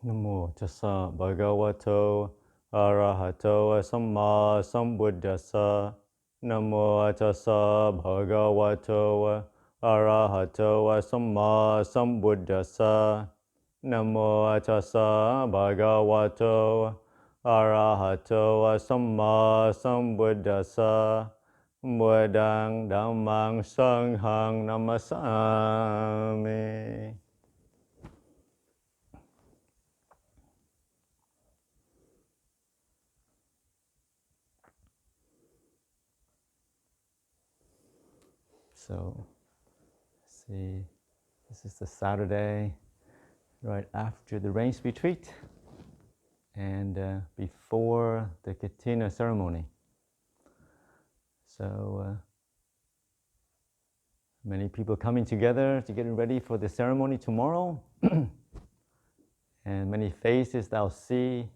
Namo tassa bhagavato arahato samma sambuddhassa. Namo tassa bhagavato arahato samma sambuddhassa. Namo tassa bhagavato arahato samma sambuddhassa. Buddhang dhammang sanghang namasami. So, see, this is the Saturday right after the rains retreat and before the Katina ceremony. So, many people coming together to get ready for the ceremony tomorrow, and many faces that I'll see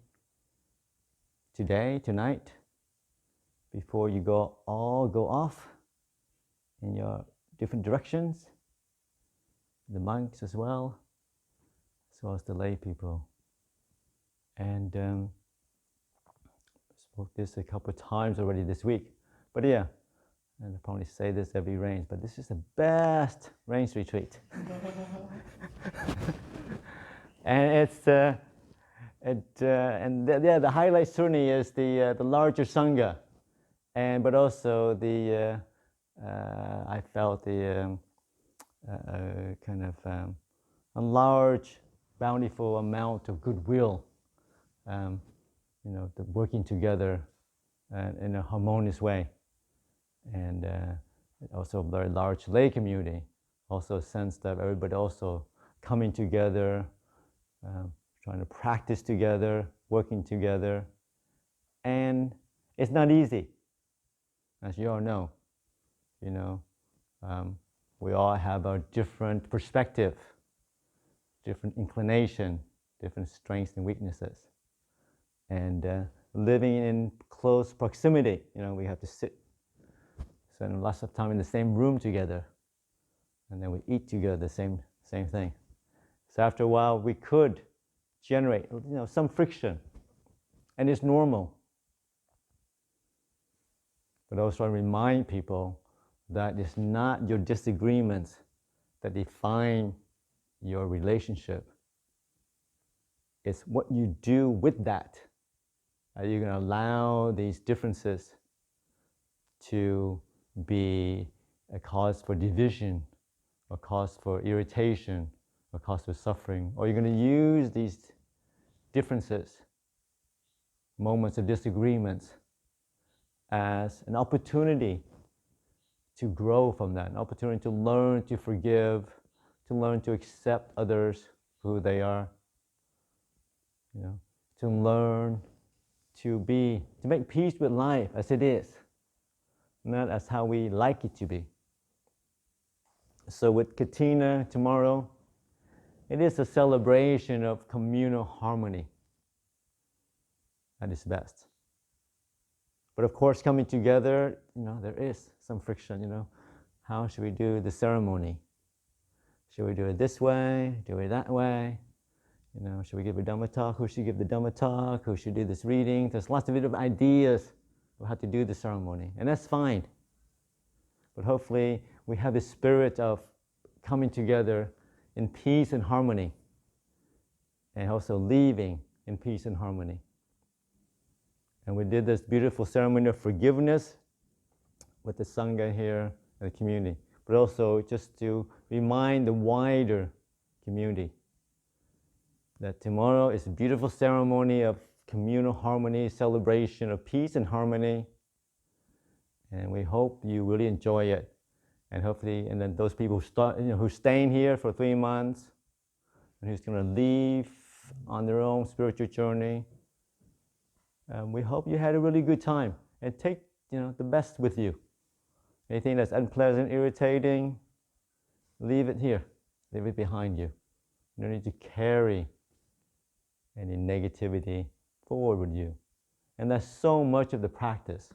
today, tonight, before you all go off in your different directions. The monks as well, as well as the lay people. And I spoke this a couple of times already this week. But yeah, and I probably say this every rains, but this is the best rains retreat. And it's the highlight certainly is the larger sangha, but also the I felt the kind of a large, bountiful amount of goodwill, the working together in a harmonious way, and also a very large lay community. Also a sense that everybody also coming together, trying to practice together, working together, and it's not easy, as you all know. We all have a different perspective, different inclination, different strengths and weaknesses. And living in close proximity, we have to spend lots of time in the same room together, and then we eat together the same thing. So after a while, we could generate, some friction, and it's normal. But also I remind people that it's not your disagreements that define your relationship. It's what you do with that. Are you going to allow these differences to be a cause for division, a cause for irritation, a cause for suffering? Or are you going to use these differences, moments of disagreements, as an opportunity to grow from that, an opportunity to learn to forgive, to learn to accept others for who they are, to learn to make peace with life as it is, not as how we like it to be. So with Katina tomorrow, it is a celebration of communal harmony at its best. But of course, coming together, there is some friction, How should we do the ceremony? Should we do it this way? Do it that way? Should we give a Dhamma talk? Who should give the Dhamma talk? Who should do this reading? There's lots of different ideas of how to do the ceremony, and that's fine. But hopefully, we have the spirit of coming together in peace and harmony, and also leaving in peace and harmony. And we did this beautiful ceremony of forgiveness with the Sangha here and the community, but also just to remind the wider community that tomorrow is a beautiful ceremony of communal harmony, celebration of peace and harmony. And we hope you really enjoy it. And hopefully, and then those people who's staying here for 3 months, and who's going to leave on their own spiritual journey, we hope you had a really good time, and take the best with you. Anything that's unpleasant, irritating, leave it here, leave it behind you. You don't need to carry any negativity forward with you. And that's so much of the practice.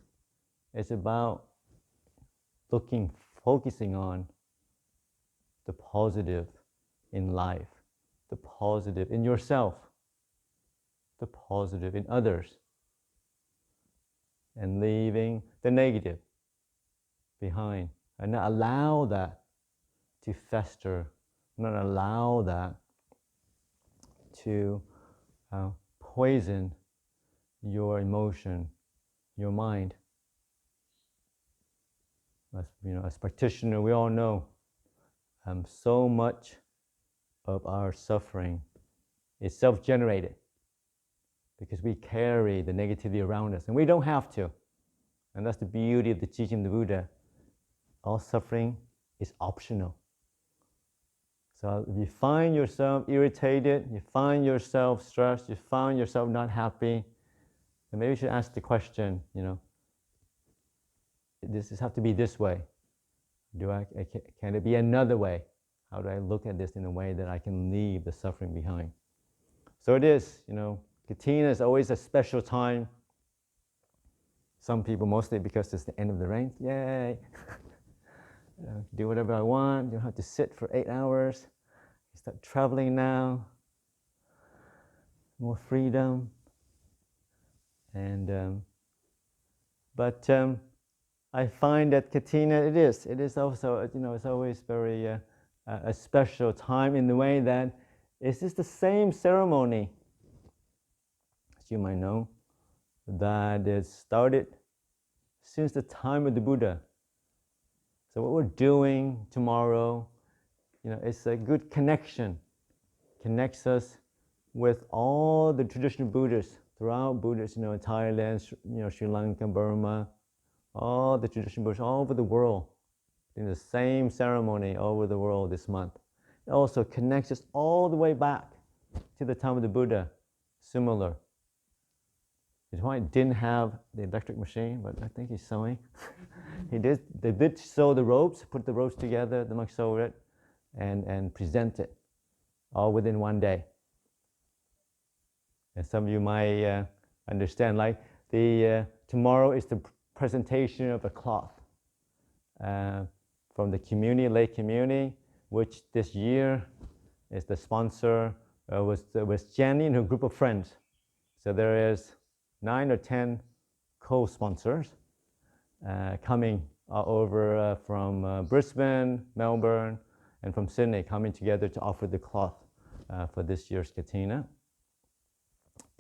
It's about focusing on the positive in life, the positive in yourself, the positive in others and leaving the negative behind, and not allow that to fester, not allow that to poison your emotion, your mind. As practitioner, we all know so much of our suffering is self-generated because we carry the negativity around us, and we don't have to. And that's the beauty of the teaching of the Buddha. All suffering is optional. So if you find yourself irritated, you find yourself stressed, you find yourself not happy, then maybe you should ask the question, does this have to be this way? Can it be another way? How do I look at this in a way that I can leave the suffering behind? So it is, Katina is always a special time. Some people, mostly because it's the end of the rain, yay! Do whatever I want, you don't have to sit for 8 hours. You start traveling now, more freedom. But I find that Katina, it is also, it's always very a special time in the way that it's just the same ceremony, as you might know, that is started since the time of the Buddha. So what we're doing tomorrow, it's a good connection, connects us with all the traditional Buddhists throughout Buddhists, Thailand, Sri Lanka, Burma, all the traditional Buddhists all over the world, in the same ceremony all over the world this month. It also connects us all the way back to the time of the Buddha, similar. His wife didn't have the electric machine, but I think he's sewing. They did sew the ropes, put the ropes together, the monk sewed it, and present it, all within one day. And some of you might understand, like tomorrow is the presentation of a cloth from the community, lay community, which this year is the sponsor, was Jenny and her group of friends. So there is 9 or 10 co-sponsors coming over from Brisbane, Melbourne, and from Sydney, coming together to offer the cloth for this year's Katina.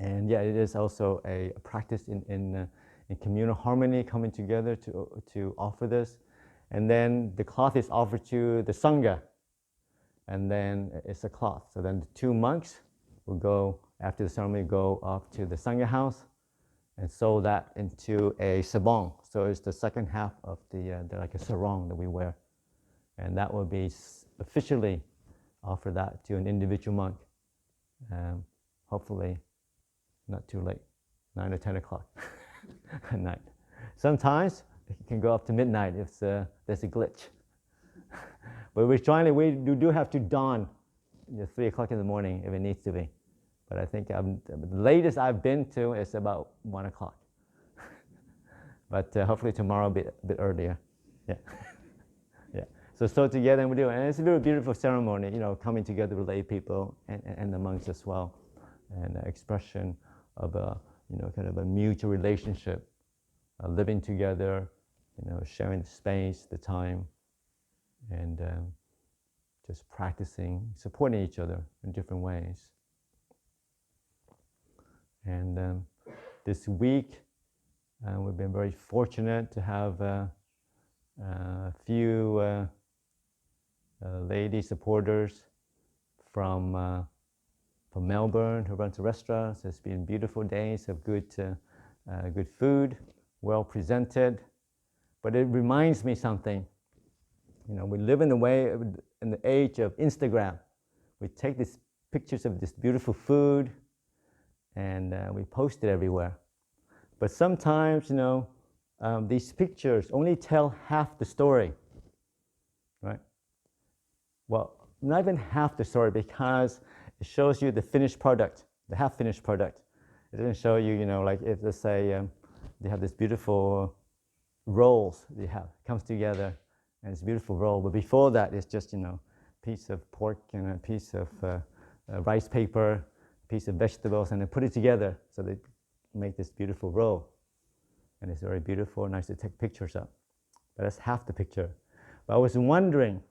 And yeah, it is also a practice in communal harmony, coming together to offer this. And then the cloth is offered to the Sangha, and then it's a cloth. So then the 2 monks will go, after the ceremony, go off to the Sangha house and sew that into a sarong. So it's the second half of the like a sarong that we wear. And that will be officially offer that to an individual monk. Hopefully not too late, 9 or 10 o'clock at night. Sometimes it can go up to midnight if there's a glitch. But we do have to dawn 3 o'clock in the morning if it needs to be. But I think the latest I've been to is about 1 o'clock. But hopefully tomorrow a bit earlier. Yeah. Yeah. So together and we do it. And it's a very beautiful ceremony, coming together with lay people and the monks as well. And expression of a, kind of a mutual relationship, living together, sharing the space, the time, and just practicing, supporting each other in different ways. And this week, we've been very fortunate to have a few lady supporters from Melbourne who runs restaurants. It's been beautiful days of good food, well presented. But it reminds me something. We live in the age of Instagram. We take these pictures of this beautiful food and we post it everywhere. But sometimes, these pictures only tell half the story, right? Well, not even half the story, because it shows you the finished product, the half-finished product. It doesn't show you, like if let's say they have this beautiful rolls comes together, and it's a beautiful roll. But before that, it's just piece of pork and a piece of rice paper, piece of vegetables, and then put it together so they make this beautiful roll. And it's very beautiful, nice to take pictures of. But that's half the picture. But I was wondering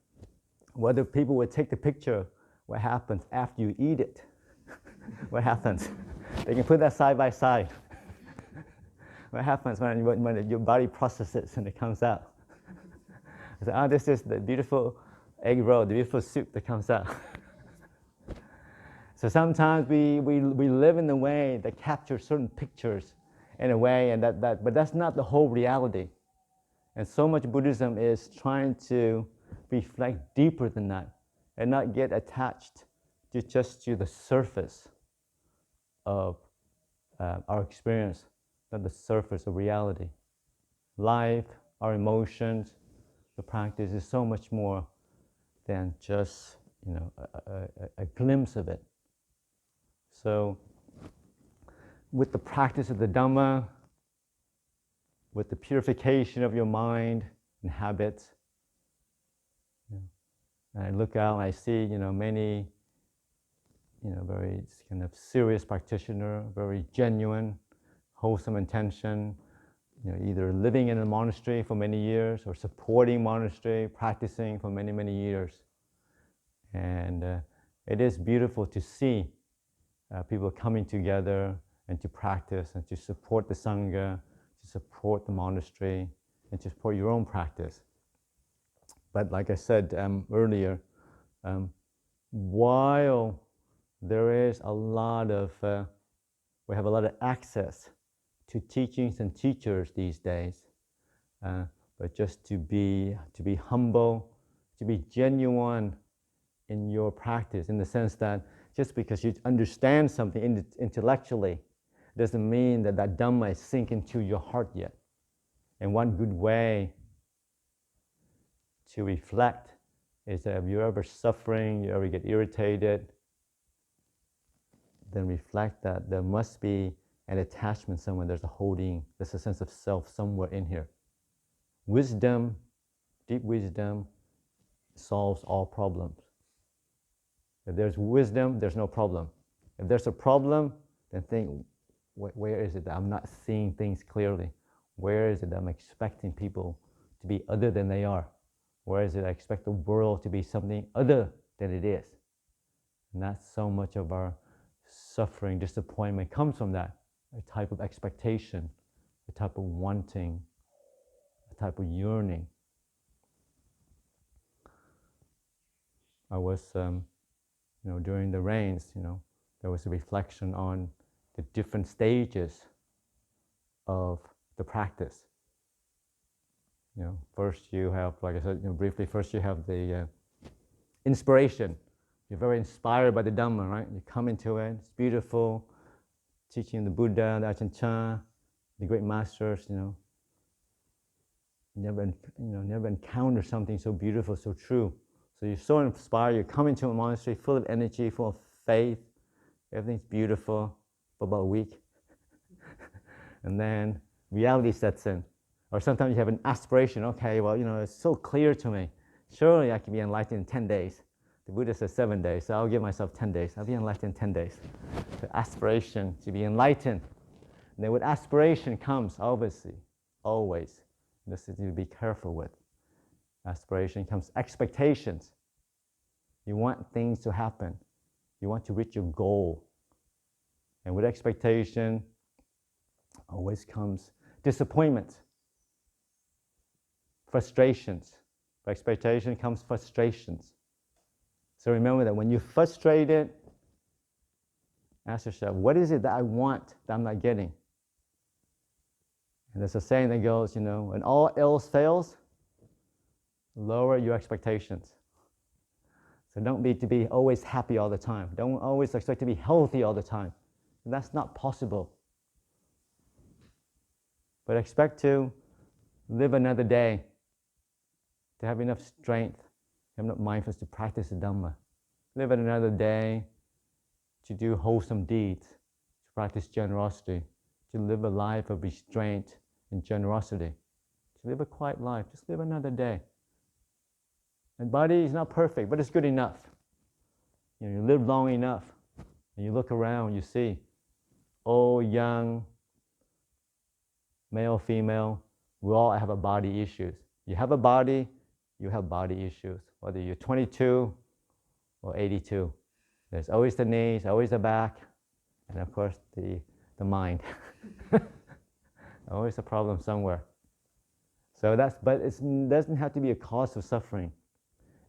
whether people would take the picture, what happens after you eat it? What happens? They can put that side by side. What happens when your body processes and it comes out? I said, this is the beautiful egg roll, the beautiful soup that comes out. So sometimes we live in a way that captures certain pictures in a way, and but that's not the whole reality. And so much Buddhism is trying to reflect deeper than that and not get attached to just to the surface of our experience, not the surface of reality. Life, our emotions, the practice is so much more than just a glimpse of it. So with the practice of the Dhamma, with the purification of your mind and habits, and I look out and I see many very kind of serious practitioner, very genuine, wholesome intention, either living in a monastery for many years or supporting monastery, practicing for many, many years. And it is beautiful to see people coming together and to practice and to support the Sangha, to support the monastery, and to support your own practice. But like I said earlier, while there is a lot of, we have a lot of access to teachings and teachers these days, but just to be humble, to be genuine in your practice, in the sense that just because you understand something intellectually doesn't mean that Dhamma is sinking into your heart yet. And one good way to reflect is that if you're ever suffering, you ever get irritated, then reflect that there must be an attachment somewhere, there's a sense of self somewhere in here. Wisdom, deep wisdom, solves all problems. If there's wisdom, there's no problem. If there's a problem, then think, where is it that I'm not seeing things clearly? Where is it that I'm expecting people to be other than they are? Where is it I expect the world to be something other than it is? And that's so much of our suffering, disappointment comes from that, a type of expectation, a type of wanting, a type of yearning. I was, during the rains, there was a reflection on the different stages of the practice. First you have, like I said briefly, first you have the inspiration. You're very inspired by the Dhamma, right? You come into it, it's beautiful, teaching the Buddha, the Ajahn, the great masters, never encountered something so beautiful, so true. So you're so inspired, you come into a monastery full of energy, full of faith, everything's beautiful for about a week. And then reality sets in. Or sometimes you have an aspiration, okay, well, it's so clear to me. Surely I can be enlightened in 10 days. The Buddha says 7 days, so I'll give myself 10 days. I'll be enlightened in 10 days. The aspiration to be enlightened. And then with aspiration comes, obviously, always, this is to be careful with. Aspiration comes expectations. You want things to happen. You want to reach your goal. And with expectation always comes disappointment, frustrations. With expectation comes frustrations. So remember that when you're frustrated, ask yourself, what is it that I want that I'm not getting? And there's a saying that goes, when all else fails, lower your expectations. So don't be always happy all the time. Don't always expect to be healthy all the time. That's not possible. But expect to live another day, to have enough strength, have enough mindfulness to practice the Dhamma. Live another day to do wholesome deeds, to practice generosity, to live a life of restraint and generosity, to live a quiet life. Just live another day. And body is not perfect, but it's good enough. You live long enough. And you look around, you see old, young, male, female, we all have a body issues. You have a body, you have body issues, whether you're 22 or 82. There's always the knees, always the back, and of course the mind. Always a problem somewhere. So but it doesn't have to be a cause of suffering.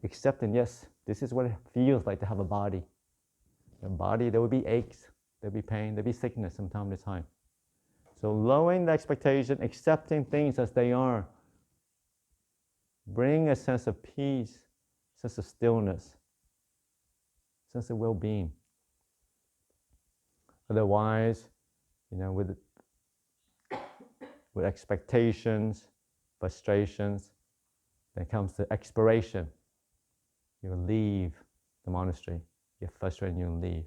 Accepting, yes, this is what it feels like to have a body. A body, there will be aches, there'll be pain, there'll be sickness from time to time. So lowering the expectation, accepting things as they are, bring a sense of peace, sense of stillness, sense of well-being. Otherwise, with expectations, frustrations, then comes the expiration. You leave the monastery. You get frustrated, you leave. You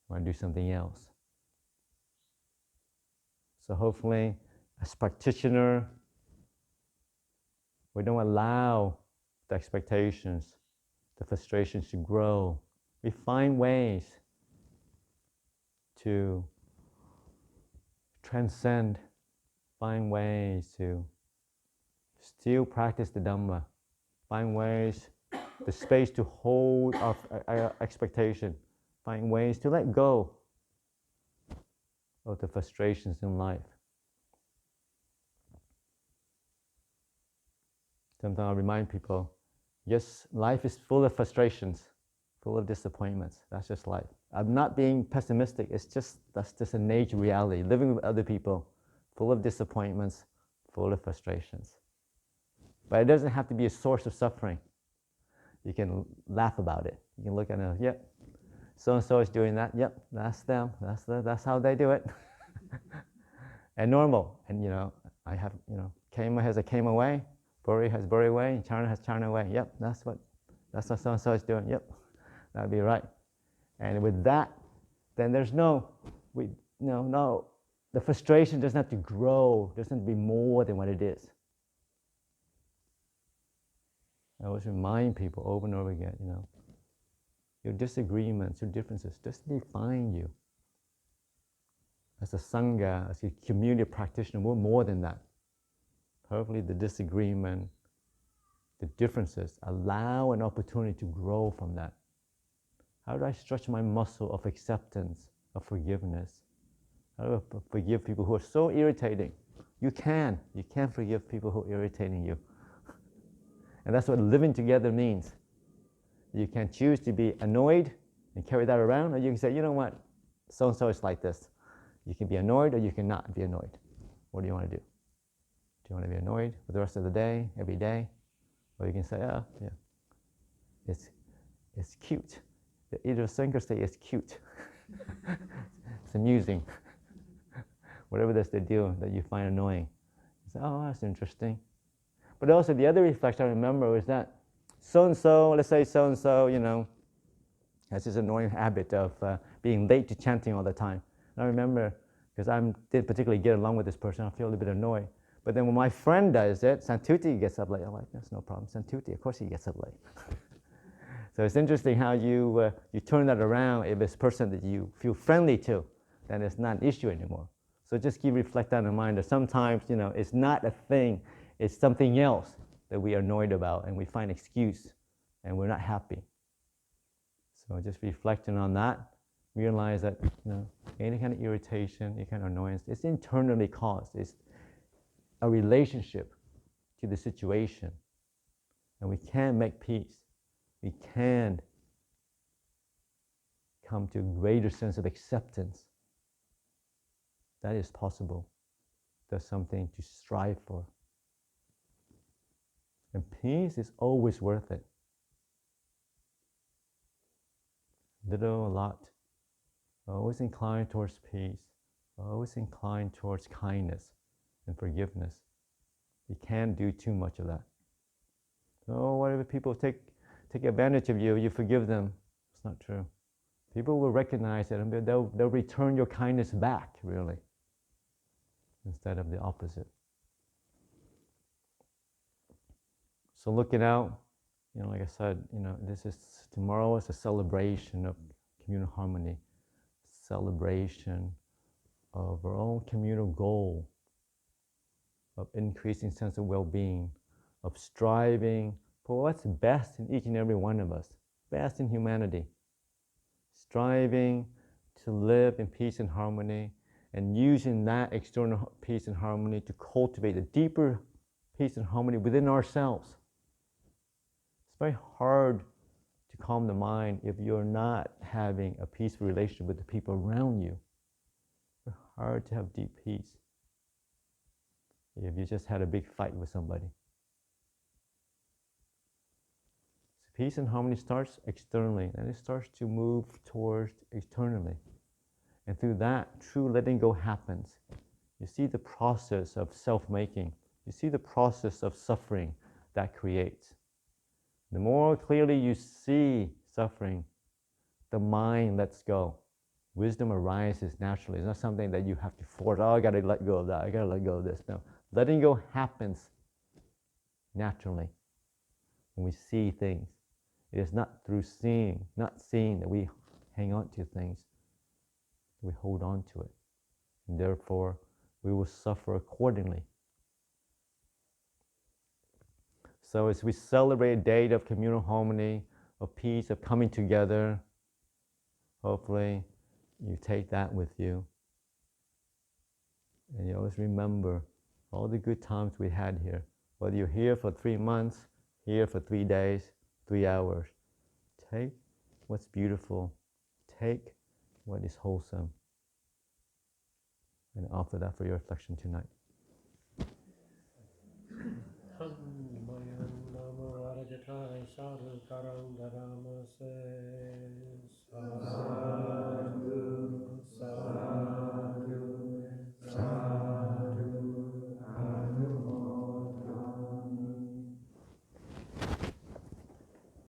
want to do something else. So hopefully, as practitioner, we don't allow the expectations, the frustrations to grow. We find ways to transcend, find ways to still practice the Dhamma, find ways, the space to hold our expectation, find ways to let go of the frustrations in life. Sometimes I remind people, yes, life is full of frustrations, full of disappointments. That's just life. I'm not being pessimistic. That's just a nature reality. Living with other people, full of disappointments, full of frustrations. But it doesn't have to be a source of suffering. You can laugh about it. You can look at it, yep, so-and-so is doing that. Yep, that's them. That's how they do it. And normal. And I have, Khema has a Khema way, Buri has Buri way, Charna has Charna way. Yep, that's what so-and-so is doing. Yep, that'd be right. And with that, then there's no, the frustration doesn't have to grow, doesn't have to be more than what it is. I always remind people over and over again, your disagreements, your differences doesn't define you. As a Sangha, as a community practitioner, we're more than that. Hopefully the disagreement, the differences allow an opportunity to grow from that. How do I stretch my muscle of acceptance, of forgiveness? How do I forgive people who are so irritating? You can forgive people who are irritating you. And that's what living together means. You can choose to be annoyed and carry that around, or you can say, you know what, so-and-so is like this. You can be annoyed or you cannot be annoyed. What do you want to do? Do you want to be annoyed for the rest of the day, every day? Or you can say, oh, yeah, it's cute. The idiosyncrasy is cute. It's amusing. Whatever that's the deal that you find annoying. You say, oh, that's interesting. But also the other reflection I remember is that so-and-so, let's say so-and-so, has this annoying habit of being late to chanting all the time. And I remember, because I didn't particularly get along with this person, I feel a little bit annoyed. But then when my friend does it, Santuti gets up late. I'm like, that's no problem. Santuti, of course he gets up late. So it's interesting how you turn that around. If it's a person that you feel friendly to, then it's not an issue anymore. So just reflect that in mind that sometimes, it's not a thing. It's something else that we are annoyed about and we find excuse and we're not happy. So just reflecting on that, realize that any kind of irritation, any kind of annoyance, it's internally caused. It's a relationship to the situation. And we can make peace. We can come to a greater sense of acceptance. That is possible. That's something to strive for. And peace is always worth it. Little, a lot. Always inclined towards peace. Always inclined towards kindness and forgiveness. You can't do too much of that. So whatever people take advantage of you, you forgive them. It's not true. People will recognize it and they'll return your kindness back, really, instead of the opposite. So looking out, like I said, tomorrow is a celebration of communal harmony. celebration of our own communal goal of increasing sense of well-being, of striving for what's best in each and every one of us, best in humanity, striving to live in peace and harmony, and using that external peace and harmony to cultivate a deeper peace and harmony within ourselves. It's very hard to calm the mind if you're not having a peaceful relationship with the people around you. It's very hard to have deep peace if you just had a big fight with somebody. So peace and harmony starts externally, and it starts to move towards externally. And through that, true letting go happens. You see the process of self-making. You see the process of suffering that creates. The more clearly you see suffering, the mind lets go. Wisdom arises naturally. It's not something that you have to force. Oh, I got to let go of that. I got to let go of this. No. Letting go happens naturally when we see things. It is not through seeing, not seeing that we hang on to things. We hold on to it. And therefore, we will suffer accordingly. So as we celebrate a day of communal harmony, of peace, of coming together, hopefully you take that with you. And you always remember all the good times we had here. Whether you're here for 3 months, here for 3 days, 3 hours. Take what's beautiful. Take what is wholesome. And offer that for your reflection tonight.